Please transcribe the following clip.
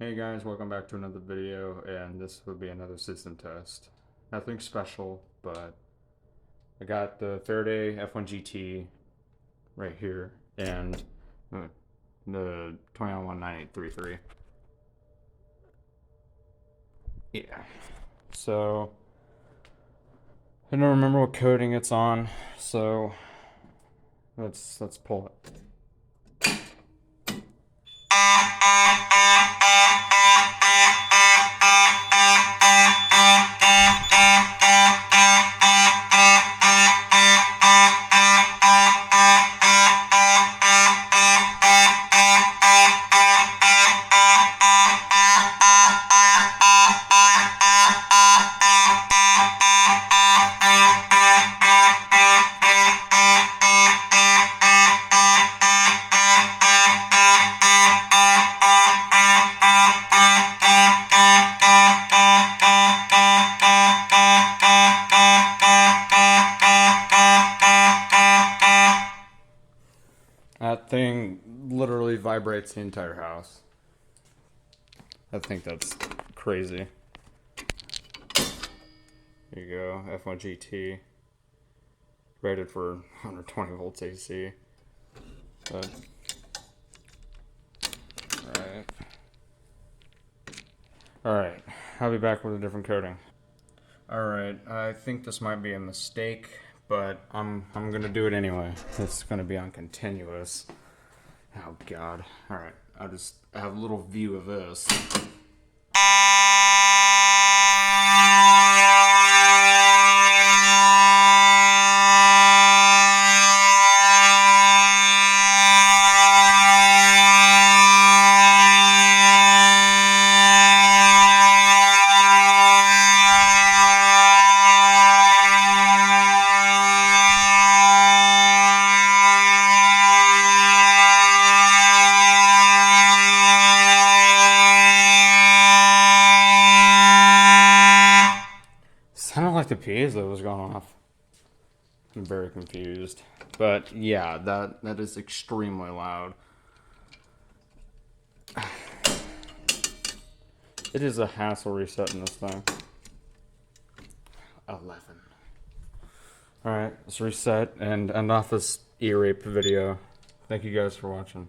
Hey guys, welcome back to another video, and this will be another system test. Nothing special, but I got the Faraday F1-GT right here, and the 2011-9833. Yeah. So I don't remember what coating it's on, so let's pull it. That thing literally vibrates the entire house. I think that's crazy. Here you go, F1-GT. Rated for 120 volts AC. But, Alright, I'll be back with a different coating. Alright, I think this might be a mistake, but I'm gonna do it anyway. It's gonna be on continuous. Oh god. Alright, I have a little view of this. Sounded like the piezo was going off. I'm very confused. But yeah, that is extremely loud. It is a hassle resetting this thing. 11. Alright, let's reset and end off this ear rape video. Thank you guys for watching.